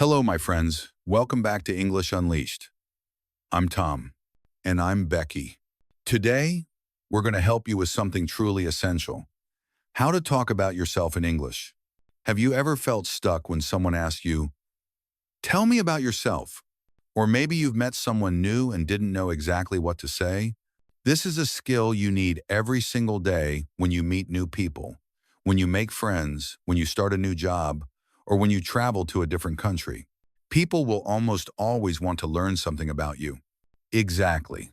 Hello, my friends. Welcome back to English Unleashed. I'm Tom. And I'm Becky. Today, we're going to help you with something truly essential. How to talk about yourself in English. Have you ever felt stuck when someone asks you, "Tell me about yourself"? Or maybe you've met someone new and didn't know exactly what to say? This is a skill you need every single day when you meet new people, when you make friends, when you start a new job, or when you travel to a different country. People will almost always want to learn something about you. Exactly.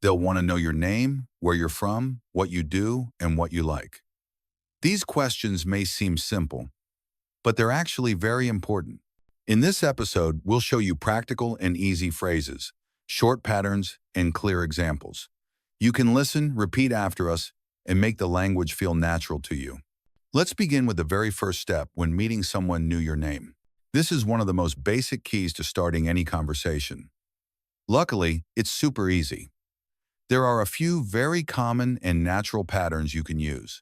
They'll want to know your name, where you're from, what you do, and what you like. These questions may seem simple, but they're actually very important. In this episode, we'll show you practical and easy phrases, short patterns, and clear examples. You can listen, repeat after us, and make the language feel natural to you. Let's begin with the very first step when meeting someone new: your name. This is one of the most basic keys to starting any conversation. Luckily, it's super easy. There are a few very common and natural patterns you can use.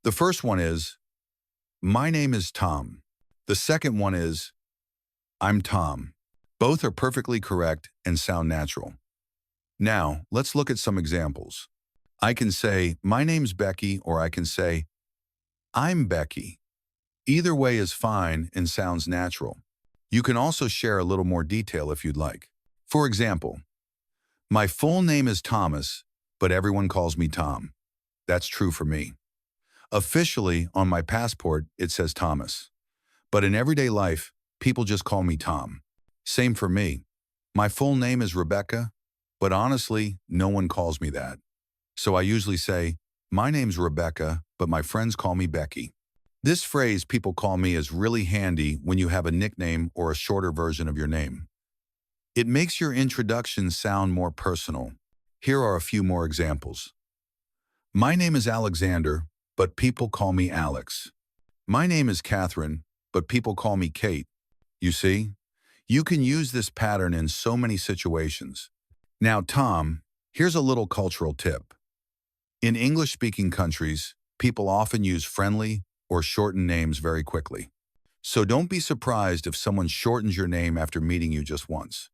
The first one is, "My name is Tom." The second one is, "I'm Tom." Both are perfectly correct and sound natural. Now, let's look at some examples. I can say, "My name's Becky," or I can say, "I'm Becky." Either way is fine and sounds natural. You can also share a little more detail if you'd like. For example, "My full name is Thomas, but everyone calls me Tom." That's true for me. Officially, on my passport, it says Thomas. But in everyday life, people just call me Tom. Same for me. My full name is Rebecca, but honestly, no one calls me that. So I usually say, "My name's Rebecca, but my friends call me Becky." This phrase, "people call me," is really handy when you have a nickname or a shorter version of your name. It makes your introduction sound more personal. Here are a few more examples. "My name is Alexander, but people call me Alex." "My name is Catherine, but people call me Kate." You see, you can use this pattern in so many situations. Now, Tom, here's a little cultural tip. In English-speaking countries, people often use friendly or shortened names very quickly. So don't be surprised if someone shortens your name after meeting you just once.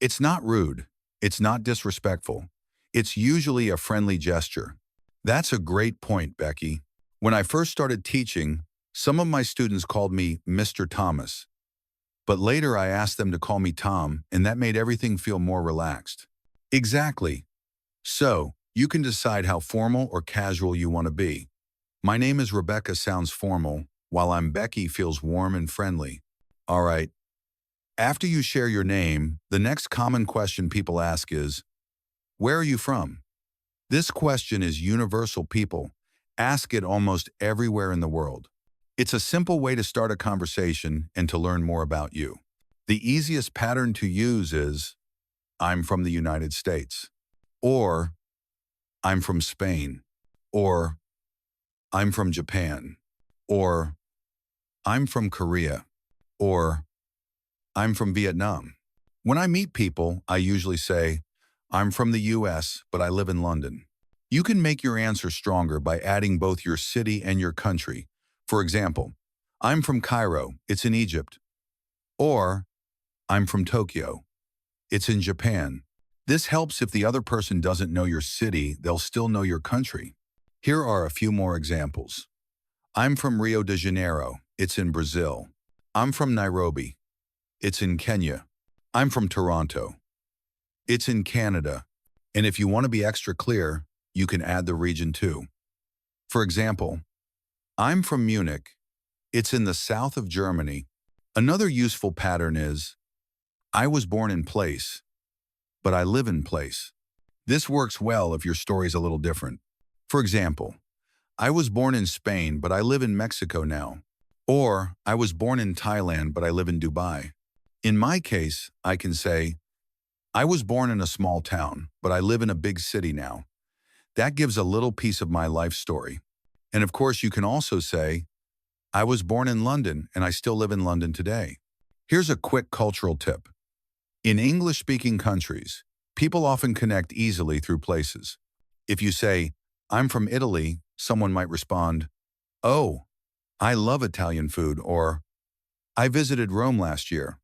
It's not rude. It's not disrespectful. It's usually a friendly gesture. That's a great point, Becky. When I first started teaching, some of my students called me Mr. Thomas. But later I asked them to call me Tom, and that made everything feel more relaxed. Exactly. So, you can decide how formal or casual you want to be. "My name is Rebecca" sounds formal, while "I'm Becky" feels warm and friendly. All right. After you share your name, the next common question people ask is, "Where are you from?" This question is universal. People ask it almost everywhere in the world. It's a simple way to start a conversation and to learn more about you. The easiest pattern to use is, "I'm from the United States," or "I'm from Spain," or "I'm from Japan," or "I'm from Korea," or "I'm from Vietnam." When I meet people, I usually say, "I'm from the US, but I live in London." You can make your answer stronger by adding both your city and your country. For example, "I'm from Cairo, it's in Egypt," or "I'm from Tokyo, it's in Japan." This helps. If the other person doesn't know your city, they'll still know your country. Here are a few more examples. "I'm from Rio de Janeiro, it's in Brazil." "I'm from Nairobi, it's in Kenya." "I'm from Toronto, it's in Canada." And if you want to be extra clear, you can add the region too. For example, "I'm from Munich, it's in the south of Germany." Another useful pattern is, "I was born in place, but I live in place." This works well if your story is a little different. For example, "I was born in Spain, but I live in Mexico now." Or, "I was born in Thailand, but I live in Dubai." In my case, I can say, "I was born in a small town, but I live in a big city now." That gives a little piece of my life story. And of course, you can also say, "I was born in London, and I still live in London today." Here's a quick cultural tip. In English-speaking countries, people often connect easily through places. If you say, "I'm from Italy," someone might respond, "Oh, I love Italian food," or "I visited Rome last year."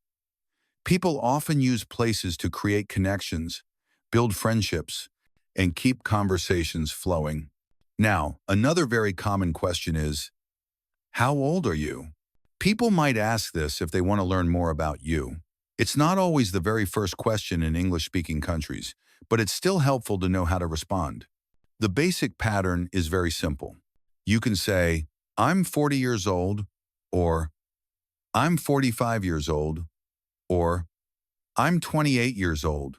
People often use places to create connections, build friendships, and keep conversations flowing. Now, another very common question is, how old are you? People might ask this if they want to learn more about you. It's not always the very first question in English-speaking countries, but it's still helpful to know how to respond. The basic pattern is very simple. You can say, I'm 40 years old, or I'm 45 years old, or I'm 28 years old.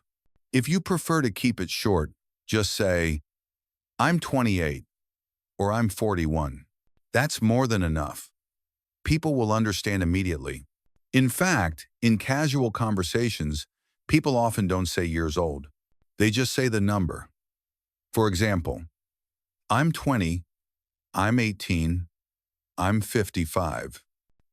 If you prefer to keep it short, just say, I'm 28, or I'm 41. That's more than enough. People will understand immediately. In fact, in casual conversations, people often don't say years old. They just say the number. For example, I'm 20, I'm 18, I'm 55.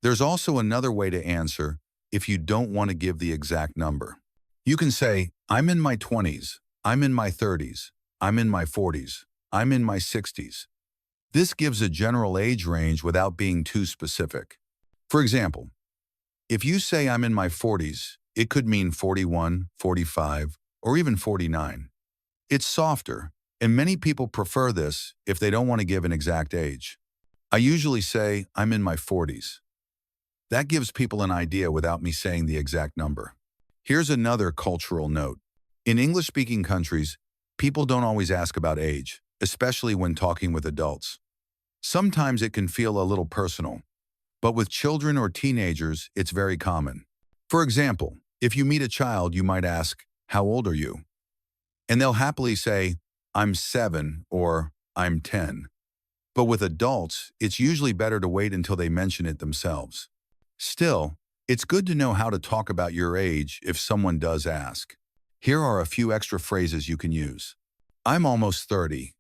There's also another way to answer if you don't want to give the exact number. You can say, I'm in my 20s, I'm in my 30s, I'm in my 40s, I'm in my 60s. This gives a general age range without being too specific. For example, if you say I'm in my 40s, it could mean 41, 45, or even 49. It's softer, and many people prefer this if they don't want to give an exact age. I usually say I'm in my 40s. That gives people an idea without me saying the exact number. Here's another cultural note. In English-speaking countries, people don't always ask about age, especially when talking with adults. Sometimes it can feel a little personal, but with children or teenagers, it's very common. For example, if you meet a child, you might ask, how old are you? And they'll happily say, I'm 7 or I'm 10. But with adults, it's usually better to wait until they mention it themselves. Still, it's good to know how to talk about your age if someone does ask. Here are a few extra phrases you can use. I'm almost 30.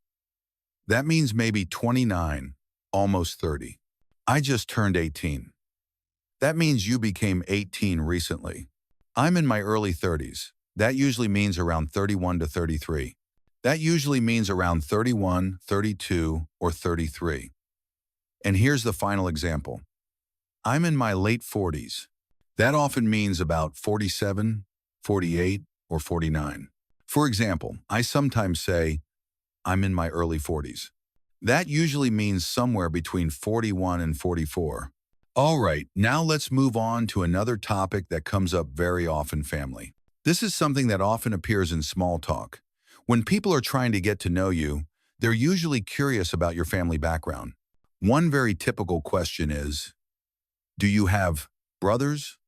That means maybe 29, almost 30. I just turned 18. That means you became 18 recently. I'm in my early 30s. That usually means around 31 to 33. That usually means around 31, 32, or 33. And here's the final example. I'm in my late 40s. That often means about 47, 48, or 49. For example, I sometimes say, I'm in my early 40s. That usually means somewhere between 41 and 44. All right, now let's move on to another topic that comes up very often, family. This is something that often appears in small talk. When people are trying to get to know you, they're usually curious about your family background. One very typical question is, do you have brothers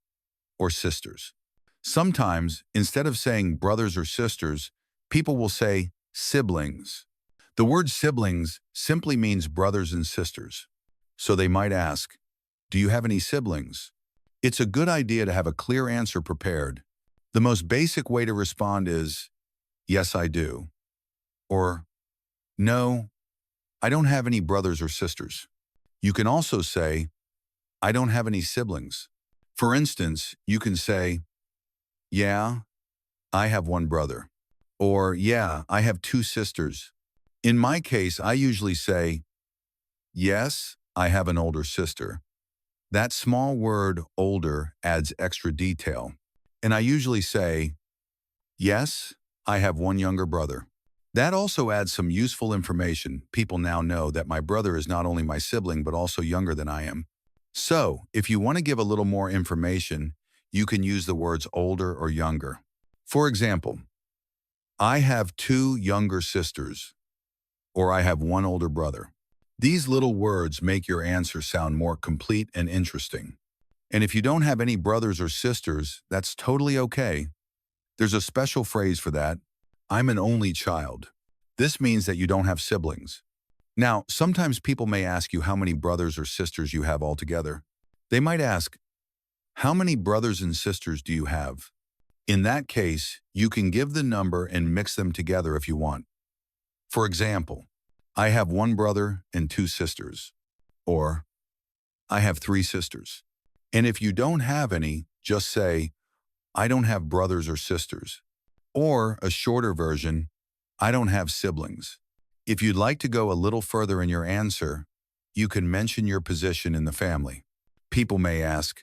or sisters? Sometimes, instead of saying brothers or sisters, people will say siblings. The word siblings simply means brothers and sisters. So they might ask, do you have any siblings? It's a good idea to have a clear answer prepared. The most basic way to respond is, yes, I do. Or, no, I don't have any brothers or sisters. You can also say, I don't have any siblings. For instance, you can say, yeah, I have one brother. Or, yeah, I have two sisters. In my case, I usually say, yes, I have an older sister. That small word, older, adds extra detail. And I usually say, yes, I have one younger brother. That also adds some useful information. People now know that my brother is not only my sibling, but also younger than I am. So, if you want to give a little more information, you can use the words older or younger. For example, I have two younger sisters, or I have one older brother. These little words make your answer sound more complete and interesting. And if you don't have any brothers or sisters, that's totally okay. There's a special phrase for that. I'm an only child. This means that you don't have siblings. Now, sometimes people may ask you how many brothers or sisters you have altogether. They might ask, how many brothers and sisters do you have? In that case, you can give the number and mix them together if you want. For example, I have one brother and two sisters. Or, I have three sisters. And if you don't have any, just say, I don't have brothers or sisters. Or a shorter version, I don't have siblings. If you'd like to go a little further in your answer, you can mention your position in the family. People may ask,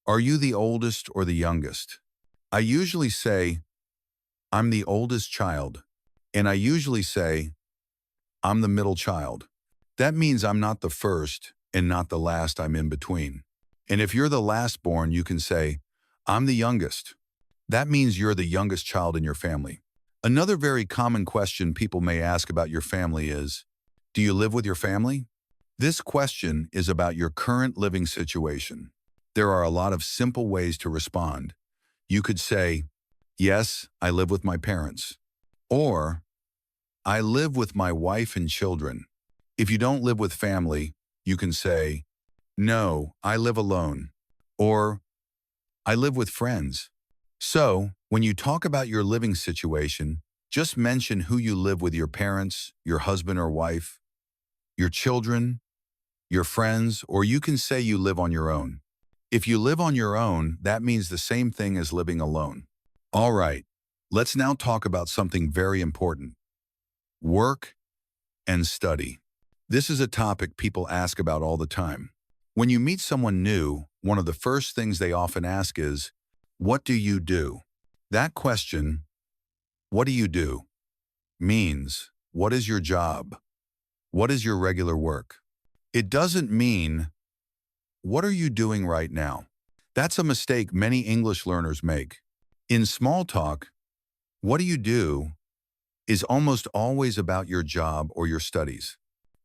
Are you the oldest or the youngest? I usually say, I'm the oldest child. And I usually say, I'm the middle child. That means I'm not the first and not the last, I'm in between. And if you're the last born, you can say, I'm the youngest. That means you're the youngest child in your family. Another very common question people may ask about your family is, do you live with your family? This question is about your current living situation. There are a lot of simple ways to respond. You could say, yes, I live with my parents. Or, I live with my wife and children. If you don't live with family, you can say, no, I live alone. Or, I live with friends. So, when you talk about your living situation, just mention who you live with: your parents, your husband or wife, your children, your friends, or you can say you live on your own. If you live on your own, that means the same thing as living alone. All right, let's now talk about something very important: work and study. This is a topic people ask about all the time. When you meet someone new, one of the first things they often ask is, what do you do? That question, what do you do, means, what is your job? What is your regular work? It doesn't mean, what are you doing right now? That's a mistake many English learners make. In small talk, what do you do is almost always about your job or your studies.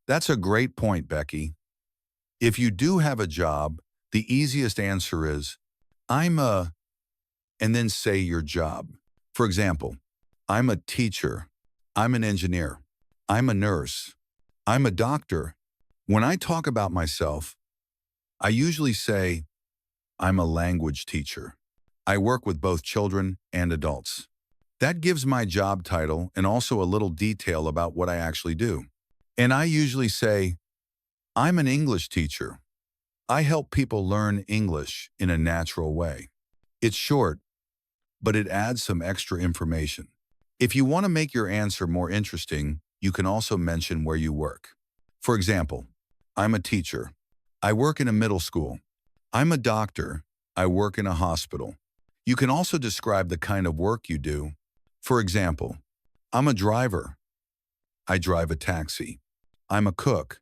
That's a great point, Becky. If you do have a job, the easiest answer is, I'm a, and then say your job. For example, I'm a teacher. I'm an engineer. I'm a nurse. I'm a doctor. When I talk about myself, I usually say, I'm a language teacher. I work with both children and adults. That gives my job title and also a little detail about what I actually do. And I usually say, I'm an English teacher. I help people learn English in a natural way. It's short, but it adds some extra information. If you want to make your answer more interesting, you can also mention where you work. For example, I'm a teacher. I work in a middle school. I'm a doctor. I work in a hospital. You can also describe the kind of work you do. For example, I'm a driver. I drive a taxi. I'm a cook.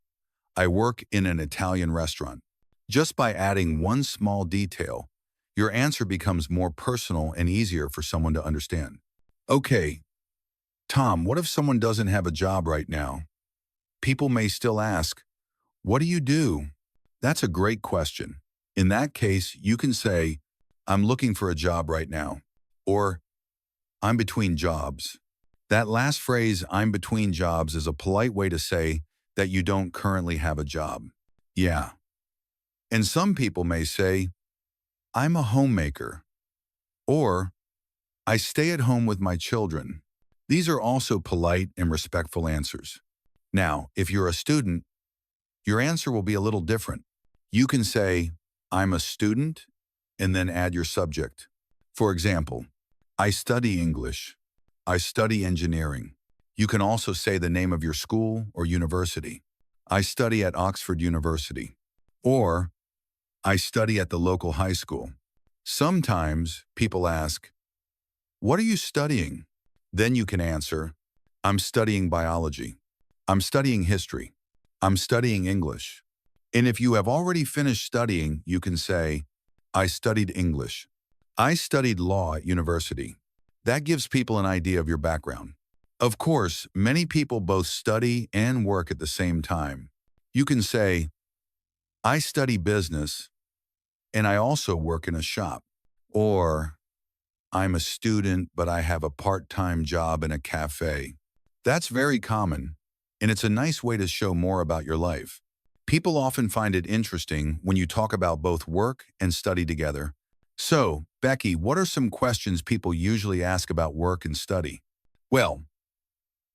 I work in an Italian restaurant. Just by adding one small detail, your answer becomes more personal and easier for someone to understand. Okay, Tom, what if someone doesn't have a job right now? People may still ask, what do you do? That's a great question. In that case, you can say, I'm looking for a job right now, or I'm between jobs. That last phrase, I'm between jobs, is a polite way to say that you don't currently have a job. Yeah. And some people may say, I'm a homemaker, or I stay at home with my children. These are also polite and respectful answers. Now, if you're a student, your answer will be a little different. You can say, I'm a student, and then add your subject. For example, I study English. I study engineering. You can also say the name of your school or university. I study at Oxford University. Or, I study at the local high school. Sometimes people ask, what are you studying? Then you can answer, I'm studying biology. I'm studying history. I'm studying English. And if you have already finished studying, you can say, I studied English. I studied law at university. That gives people an idea of your background. Of course, many people both study and work at the same time. You can say, I study business, and I also work in a shop. Or, I'm a student, but I have a part-time job in a cafe. That's very common, and it's a nice way to show more about your life. People often find it interesting when you talk about both work and study together. So, Becky, what are some questions people usually ask about work and study? Well,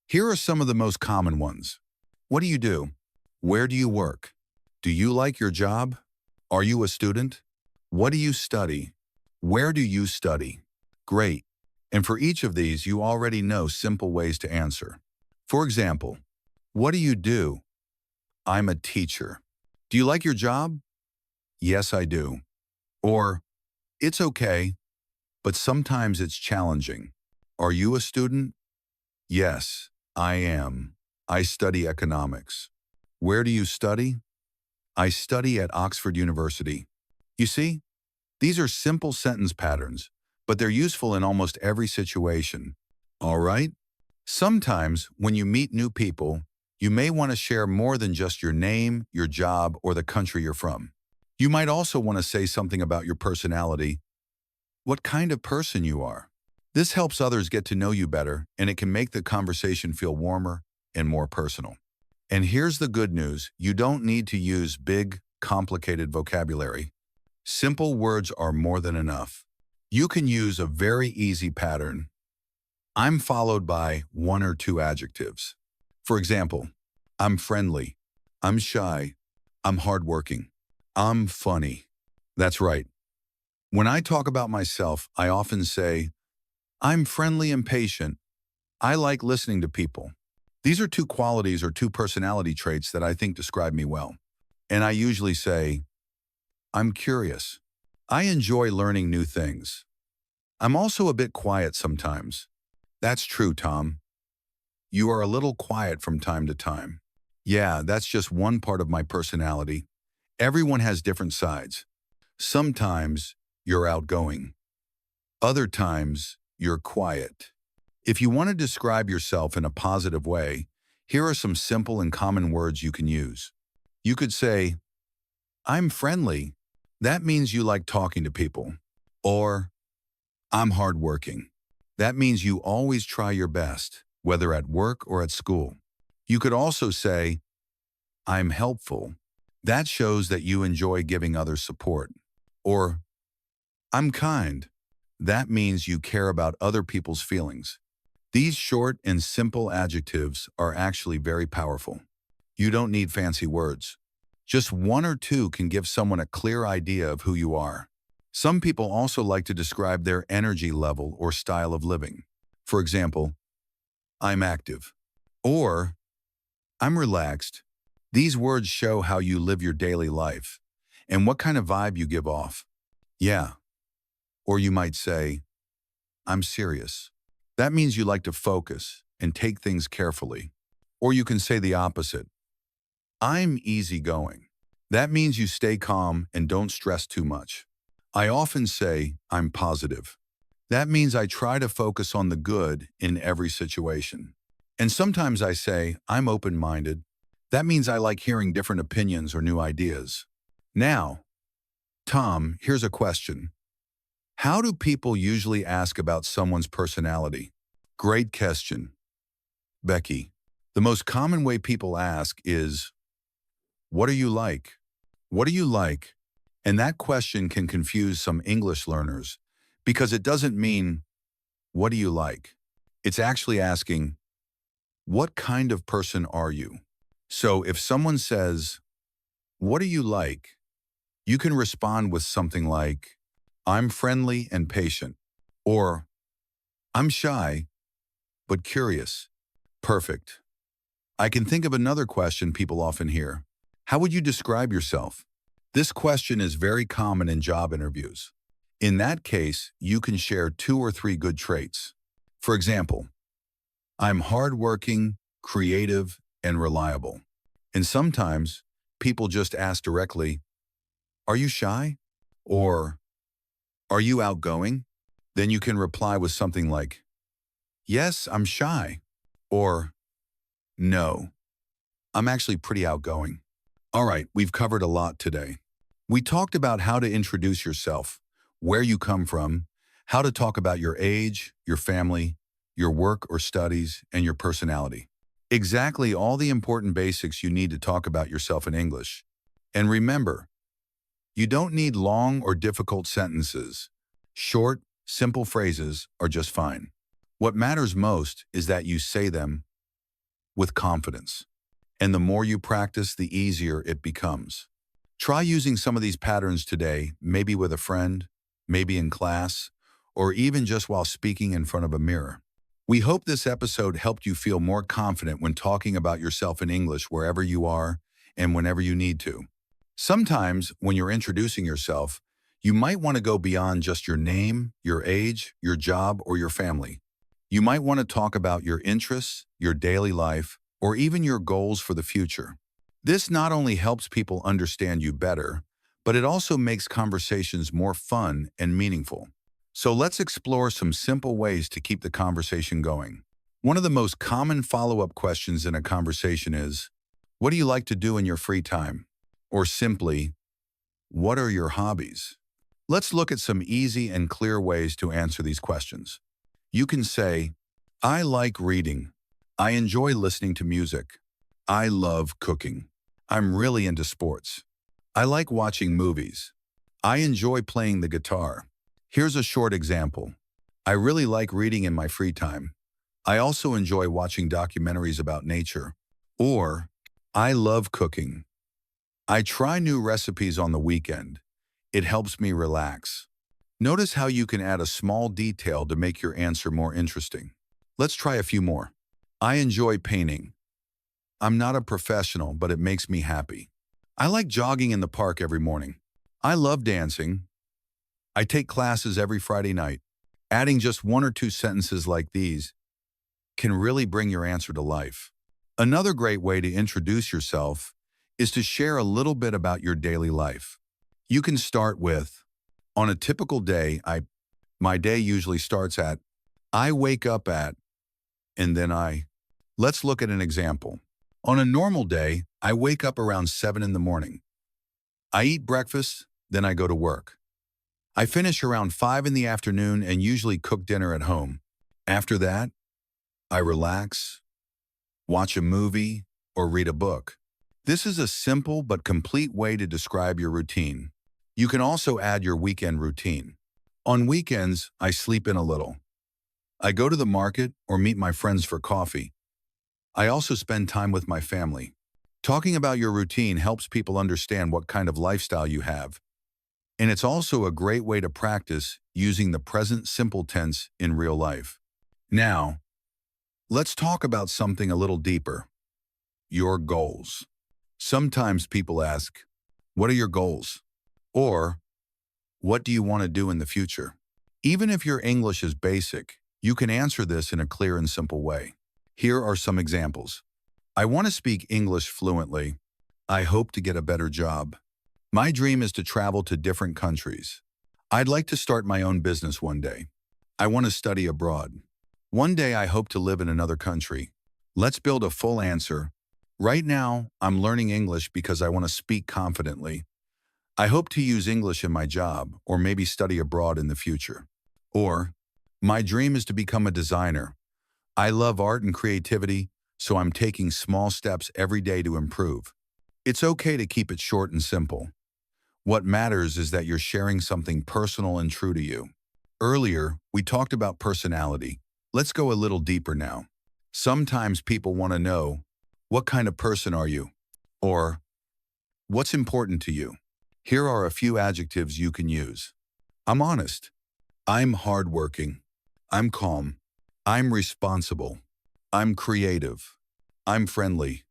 here are some of the most common ones. What do you do? Where do you work? Do you like your job? Are you a student? What do you study? Where do you study? Great. And for each of these, you already know simple ways to answer. For example, what do you do? I'm a teacher. Do you like your job? Yes, I do. Or, It's okay, but sometimes it's challenging. Are you a student? Yes, I am. I study economics. Where do you study? I study at Oxford University. You see, these are simple sentence patterns, but they're useful in almost every situation. All right? Sometimes, when you meet new people, you may want to share more than just your name, your job, or the country you're from. You might also want to say something about your personality, what kind of person you are. This helps others get to know you better, and it can make the conversation feel warmer and more personal. And here's the good news. You don't need to use big, complicated vocabulary. Simple words are more than enough. You can use a very easy pattern. I'm followed by one or two adjectives. For example, I'm friendly. I'm shy. I'm hardworking. I'm funny. That's right. When I talk about myself, I often say, I'm friendly and patient. I like listening to people. These are two qualities or two personality traits that I think describe me well. And I usually say, I'm curious. I enjoy learning new things. I'm also a bit quiet sometimes. That's true, Tom. You are a little quiet from time to time. Yeah, that's just one part of my personality. Everyone has different sides. Sometimes you're outgoing. Other times you're quiet. If you want to describe yourself in a positive way, here are some simple and common words you can use. You could say, I'm friendly. That means you like talking to people. Or, I'm hardworking. That means you always try your best, whether at work or at school. You could also say, I'm helpful. That shows that you enjoy giving others support. Or, I'm kind. That means you care about other people's feelings. These short and simple adjectives are actually very powerful. You don't need fancy words. Just one or two can give someone a clear idea of who you are. Some people also like to describe their energy level or style of living. For example, I'm active. Or, I'm relaxed. These words show how you live your daily life and what kind of vibe you give off. Yeah. Or you might say, I'm serious. That means you like to focus and take things carefully. Or you can say the opposite. I'm easygoing. That means you stay calm and don't stress too much. I often say I'm positive. That means I try to focus on the good in every situation. And sometimes I say I'm open-minded. That means I like hearing different opinions or new ideas. Now, Tom, here's a question. How do people usually ask about someone's personality? Great question. Becky, the most common way people ask is, what are you like? What are you like? And that question can confuse some English learners because it doesn't mean, what do you like? It's actually asking, what kind of person are you? So if someone says, what are you like? You can respond with something like, I'm friendly and patient, or I'm shy, but curious. Perfect. I can think of another question people often hear. How would you describe yourself? This question is very common in job interviews. In that case, you can share 2 or 3 good traits. For example, I'm hardworking, creative, and reliable. And sometimes, people just ask directly, are you shy? Or, are you outgoing? Then you can reply with something like, yes, I'm shy. Or, no, I'm actually pretty outgoing. All right, we've covered a lot today. We talked about how to introduce yourself, where you come from, how to talk about your age, your family, your work or studies, and your personality. Exactly all the important basics you need to talk about yourself in English. And remember, you don't need long or difficult sentences. Short, simple phrases are just fine. What matters most is that you say them with confidence. And the more you practice, the easier it becomes. Try using some of these patterns today, maybe with a friend, maybe in class, or even just while speaking in front of a mirror. We hope this episode helped you feel more confident when talking about yourself in English wherever you are and whenever you need to. Sometimes, when you're introducing yourself, You might want to go beyond just your name, your age, your job, or your family. You might want to talk about your interests, your daily life, or even your goals for the future. This not only helps people understand you better, but it also makes conversations more fun and meaningful. So let's explore some simple ways to keep the conversation going. One of the most common follow-up questions in a conversation is, what do you like to do in your free time? Or simply, what are your hobbies? Let's look at some easy and clear ways to answer these questions. You can say, I like reading. I enjoy listening to music. I love cooking. I'm really into sports. I like watching movies. I enjoy playing the guitar. Here's a short example. I really like reading in my free time. I also enjoy watching documentaries about nature. Or, I love cooking. I try new recipes on the weekend. It helps me relax. Notice how you can add a small detail to make your answer more interesting. Let's try a few more. I enjoy painting. I'm not a professional, but it makes me happy. I like jogging in the park every morning. I love dancing. I take classes every Friday night. Adding just one or two sentences like these can really bring your answer to life. Another great way to introduce yourself is to share a little bit about your daily life. You can start with, on a typical day, my day usually starts at, I wake up at, and then Let's look at an example. On a normal day, I wake up around 7 in the morning. I eat breakfast, then I go to work. I finish around 5 in the afternoon and usually cook dinner at home. After that, I relax, watch a movie, or read a book. This is a simple but complete way to describe your routine. You can also add your weekend routine. On weekends, I sleep in a little. I go to the market or meet my friends for coffee. I also spend time with my family. Talking about your routine helps people understand what kind of lifestyle you have. And it's also a great way to practice using the present simple tense in real life. Now, let's talk about something a little deeper. Your goals. Sometimes people ask, what are your goals? Or, what do you want to do in the future? Even if your English is basic, you can answer this in a clear and simple way. Here are some examples. I want to speak English fluently. I hope to get a better job. My dream is to travel to different countries. I'd like to start my own business one day. I want to study abroad. One day I hope to live in another country. Let's build a full answer. Right now, I'm learning English because I want to speak confidently. I hope to use English in my job or maybe study abroad in the future. Or, my dream is to become a designer. I love art and creativity, so I'm taking small steps every day to improve. It's okay to keep it short and simple. What matters is that you're sharing something personal and true to you. Earlier, we talked about personality. Let's go a little deeper now. Sometimes people want to know, what kind of person are you? Or, what's important to you? Here are a few adjectives you can use. I'm honest. I'm hardworking. I'm calm. I'm responsible. I'm creative. I'm friendly.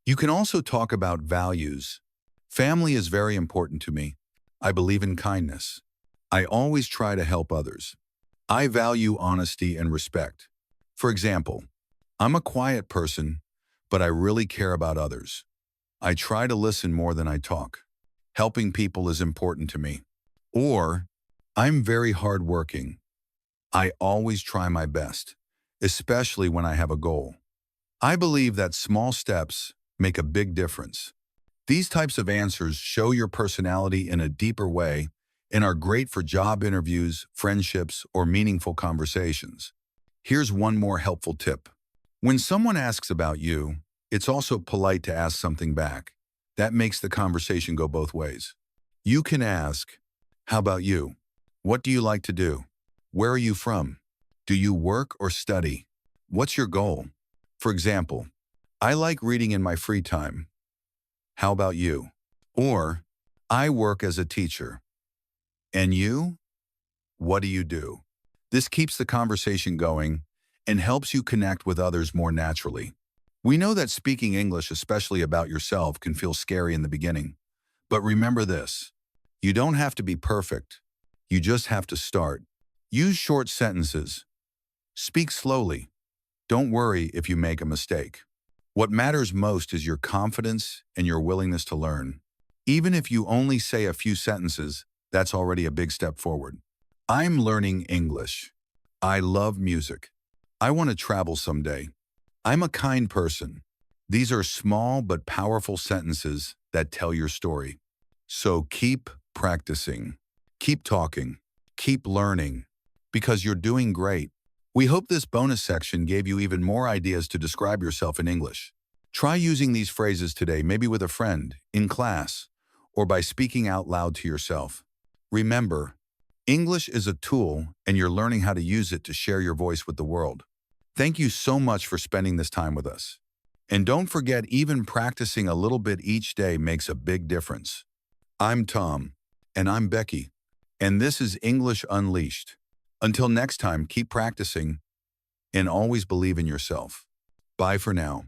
You can also talk about values. Family is very important to me. I believe in kindness. I always try to help others. I value honesty and respect. For example, I'm a quiet person, but I really care about others. I try to listen more than I talk. Helping people is important to me. Or, I'm very hardworking. I always try my best, especially when I have a goal. I believe that small steps make a big difference. These types of answers show your personality in a deeper way and are great for job interviews, friendships, or meaningful conversations. Here's one more helpful tip. When someone asks about you, it's also polite to ask something back. That makes the conversation go both ways. You can ask, how about you? What do you like to do? Where are you from? Do you work or study? What's your goal? For example, I like reading in my free time. How about you? Or, I work as a teacher. And you? What do you do? This keeps the conversation going and helps you connect with others more naturally. We know that speaking English, especially about yourself, can feel scary in the beginning. But remember this, you don't have to be perfect. You just have to start. Use short sentences. Speak slowly. Don't worry if you make a mistake. What matters most is your confidence and your willingness to learn. Even if you only say a few sentences, that's already a big step forward. I'm learning English. I love music. I want to travel someday. I'm a kind person. These are small but powerful sentences that tell your story. So keep practicing. Keep talking. Keep learning. Because you're doing great. We hope this bonus section gave you even more ideas to describe yourself in English. Try using these phrases today, maybe with a friend, in class, or by speaking out loud to yourself. Remember, English is a tool and you're learning how to use it to share your voice with the world. Thank you so much for spending this time with us. And don't forget, even practicing a little bit each day makes a big difference. I'm Tom. And I'm Becky. And this is English Unleashed. Until next time, keep practicing and always believe in yourself. Bye for now.